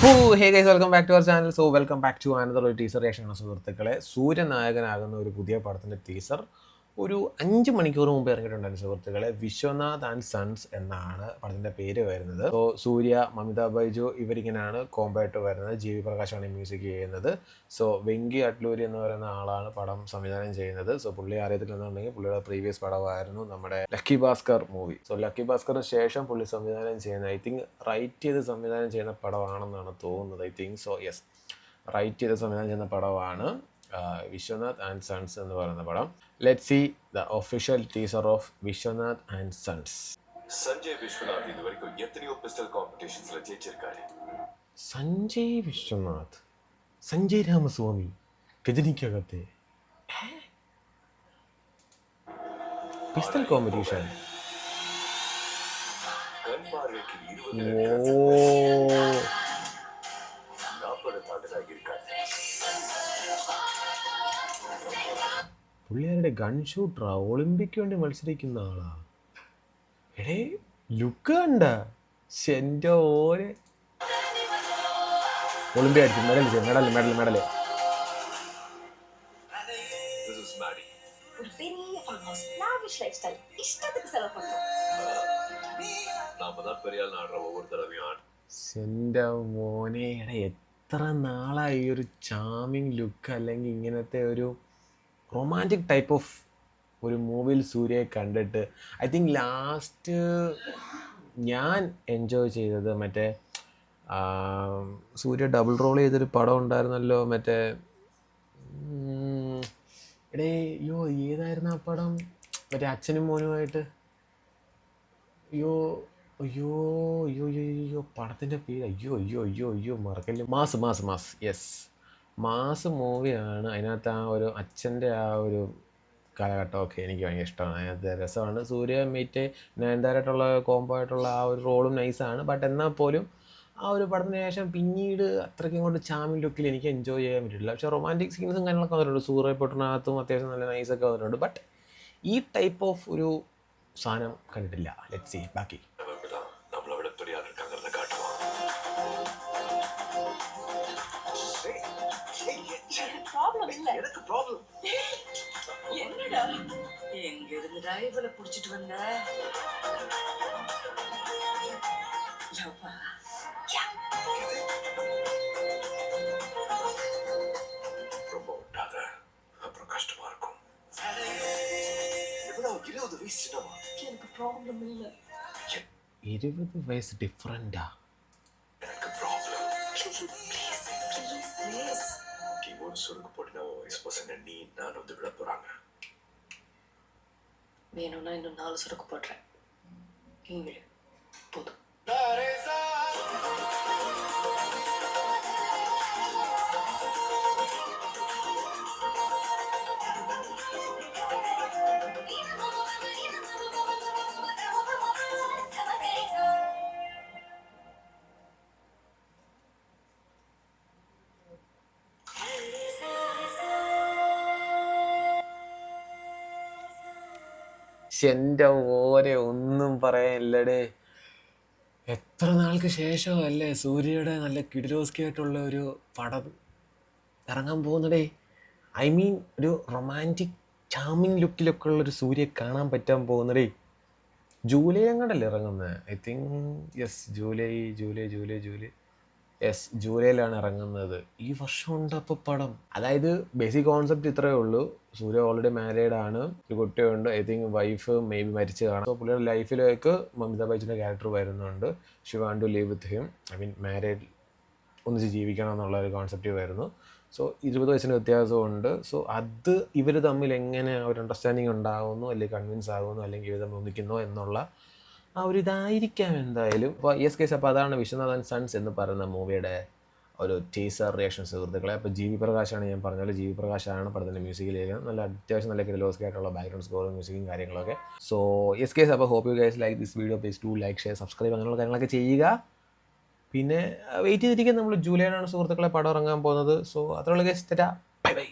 Hey guys, welcome back to our channel. So welcome back to another ഒരു teaser reaction ആണ് സുഹൃത്തുക്കളെ. സൂര്യനായകനാകുന്ന ഒരു പുതിയ പടത്തിൻ്റെ ടീസർ ഒരു 5 മണിക്കൂർ മുമ്പ് ഇറങ്ങിയിട്ടുണ്ടായിരുന്നു സുഹൃത്തുക്കളെ. വിശ്വനാഥ് ആൻഡ് സൺസ് എന്നാണ് പടത്തിൻ്റെ പേര് വരുന്നത്. സോ സൂര്യ, മമിത ബൈജു ഇവരിങ്ങനെയാണ് കോംബോ ആയിട്ട് വരുന്നത്. ജി.വി. പ്രകാശാണ് മ്യൂസിക് ചെയ്യുന്നത്. സോ വെങ്കി അട്ലൂരി എന്ന് പറയുന്ന ആളാണ് പടം സംവിധാനം ചെയ്യുന്നത്. സോ പുള്ളി അറിയത്തില്ലെന്നുണ്ടെങ്കിൽ പുള്ളിയുടെ പ്രീവിയസ് പടമായിരുന്നു നമ്മുടെ Lucky Bhaskar movie. So Lucky ഭാസ്കറിന് ശേഷം പുള്ളി സംവിധാനം ചെയ്യുന്ന, ഐ തിങ്ക് റൈറ്റ് ചെയ്ത് സംവിധാനം ചെയ്യുന്ന പടമാണെന്നാണ് തോന്നുന്നത്. I think so, yes, write ചെയ്ത് സംവിധാനം ചെയ്യുന്ന പടമാണ് വിശ്വനാഥ് ആൻഡ് സൺസ് എന്ന് പറയുന്ന പടം. Let's see the official teaser of Vishwanath and Sons. Sanjay Vishwanath இது வரைக்கும் எத்தனையோ பிஸ்டல் காம்படிஷன்ஸ்ல ஜெயிச்சிருக்காரு. സഞ്ജയ് വിശ്വനാഥ്, സഞ്ജയ് രാമസ്വാമി ഗജനിക്കകത്തെ പിസ്റ്റൽ കോമ്പറ്റീഷൻ. கண் பார்வைக்கு 20 ഓ, 40 தாண்டுதா இருக்காரு. പുള്ളിയാരുടെ ഗൺ ഷൂട്ടറാ, ഒളിമ്പിക്ക് വേണ്ടി മത്സരിക്കുന്ന ആളാ. എടേ ലുക്ക് കണ്ട, എന്റെ ഓര് ഒളിമ്പിയ അടിച്ചു, മെഡൽ. This is Maddie. ஒரு பெரிய farm house, lavish lifestyle, இஷ்டத்துக்கு செலவு பண்றோம். நாம தான் பெரிய ஆள் ஆடுற ஒவ்வொரு தடவையும் ஆடு. എന്റെ മോനെ, എത്ര നാളായി ഈ ഒരു ചാമിങ് ലുക്ക് അല്ലെങ്കിൽ ഇങ്ങനത്തെ ഒരു റൊമാൻറ്റിക് ടൈപ്പ് ഓഫ് ഒരു മൂവിയിൽ സൂര്യയെ കണ്ടിട്ട്. ഐ തിങ്ക് ലാസ്റ്റ് ഞാൻ എൻജോയ് ചെയ്തത് മറ്റേ സൂര്യ ഡബിൾ റോൾ ചെയ്തൊരു പടം ഉണ്ടായിരുന്നല്ലോ, മറ്റേ എടേ അയ്യോ ഏതായിരുന്നു ആ പടം, മറ്റേ അച്ഛനും മോനുമായിട്ട്. അയ്യോ അയ്യോ അയ്യോ അയ്യോ അയ്യോ പടത്തിൻ്റെ പേര് അയ്യോ മറക്കല്ലേ. മാസ് യെസ്, മാസ് മൂവിയാണ്. അതിനകത്ത് ആ ഒരു അച്ഛൻ്റെ ആ ഒരു കാലഘട്ടമൊക്കെ എനിക്ക് ഭയങ്കര ഇഷ്ടമാണ്. അതിനകത്ത് രസമാണ്. സൂര്യ മീറ്റ് നയൻതാരായിട്ടുള്ള കോംബോ ആയിട്ടുള്ള ആ ഒരു റോളും നൈസാണ്. ബട്ട് എന്നാൽ പോലും ആ ഒരു പടത്തിന് ശേഷം പിന്നീട് അത്രയ്ക്കും കൊണ്ട് ചാമിങ് ലുക്കിൽ എനിക്ക് എൻജോയ് ചെയ്യാൻ പറ്റില്ല. പക്ഷേ റൊമാൻറ്റിക് സീൻസും കാര്യങ്ങളൊക്കെ വന്നിട്ടുണ്ട്. സൂര്യപ്പൊട്ടിനകത്തും അത്യാവശ്യം നല്ല നൈസൊക്കെ വന്നിട്ടുണ്ട്. ബട്ട് ഈ ടൈപ്പ് ഓഫ് ഒരു സാധനം കണ്ടിട്ടില്ല. ലെറ്റ്സ് സീ ബാക്കി. நம்மளை விட பெரிய ஆள் இருக்காங்கிறத காட்டுவான். ப்ராப்ளம் இல்ல. எனக்கு ப்ராப்ளம். என்னடா எங்க இருந்துடா இவளை புடிச்சிட்டு வந்த? யப்பா, ரொம்ப விட்டாத, அப்புறம் கஷ்டமா இருக்கும். எவ்வளவு 20 வயசு சின்னவா? எனக்கு ப்ராப்ளம் இல்ல. 20 വയസ്സ് ഡിഫറൻറ്റാ. எனக்கு ப்ராப்ளம். ப்ளீஸ் நீ ஒரு சுருக்கு போட்டு நம்ம வயசு பசங்க நீ நான் வந்து விட போறாங்க. வேணும்னா இன்னும் 4 சுருக்கு போடுறேன். நீங்களே போதும். എൻ്റെ ഓരെ ഒന്നും പറയാനില്ലടേ. എത്ര നാൾക്ക് ശേഷമല്ലേ സൂര്യയുടെ നല്ല കിഡിലോസ്കി ആയിട്ടുള്ള ഒരു പടം ഇറങ്ങാൻ പോകുന്നടേ. ഐ മീൻ ഒരു റൊമാൻറ്റിക് ചാമിങ് ലുക്കിലൊക്കെ ഉള്ളൊരു സൂര്യയെ കാണാൻ പറ്റാൻ പോകുന്നടേ. ജൂലൈ അങ്ങോട്ടല്ലേ ഇറങ്ങുന്നത്? I think yes, July yes, ജൂലൈയിലാണ് ഇറങ്ങുന്നത്. ഈ വർഷം ഉണ്ട് അപ്പോൾ പടം. അതായത് ബേസിക് കോൺസെപ്റ്റ് ഇത്രയേ ഉള്ളൂ. സൂര്യ ഓൾറെഡി മാരീഡ് ആണ്, ഒരു കുട്ടിയുണ്ട്. I think wife may be മരിച്ച് കാണാം. സോ പുള്ളിയുടെ ലൈഫിലേക്ക് മമിത ബൈജുവിൻ്റെ ക്യാരക്ടർ വരുന്നുണ്ട്. She want to live with him, I mean married, ഒന്നിച്ച് ജീവിക്കണം എന്നുള്ള ഒരു കോൺസെപ്റ്റ് വരുന്നു. സോ 20 വയസ്സിന് വ്യത്യാസമുണ്ട്. സോ അത് ഇവർ തമ്മിൽ എങ്ങനെ ഒരു അണ്ടർസ്റ്റാൻഡിങ് ഉണ്ടാകുന്നു, അല്ലെങ്കിൽ കൺവിൻസ് ആകുന്നു, അല്ലെങ്കിൽ ഇവർ തമ്മിൽ ഒന്നിക്കുന്നോ എന്നുള്ള ആ ഒരു ഇതായിരിക്കാം എന്തായാലും. അപ്പോൾ യെസ് കേസ്, അപ്പോൾ അതാണ് വിശ്വനാഥ് ആൻഡ് സൺസ് എന്ന് പറയുന്ന മൂവിയുടെ ഒരു ടീസർ റിയാക്ഷൻ സുഹൃത്തുക്കളെ. അപ്പോൾ ജി.വി. പ്രകാശാണ്, ഞാൻ പറഞ്ഞ പോലെ ജി.വി. പ്രകാശാണ് പടത്തിൻ്റെ മ്യൂസിക്കിലേക്ക് നല്ല അത്യാവശ്യം നല്ല കിലോസ്കി ആയിട്ടുള്ള ബാക്ക്ഗ്രൗണ്ട് സ്കോറും മ്യൂസിക്കും കാര്യങ്ങളൊക്കെ. സോ യെസ് കേസ്, അപ്പോൾ hope you guys like this video. Please to like, share, subscribe അങ്ങനെയുള്ള കാര്യങ്ങളൊക്കെ ചെയ്യുക. പിന്നെ വെയിറ്റ് ചെയ്തിരിക്കുക, നമ്മൾ ജൂലൈയിലാണ് സുഹൃത്തുക്കളെ പടം ഇറങ്ങാൻ പോകുന്നത്. സോ അത്രയുള്ള ഗൈസ്, ബൈ ബൈ.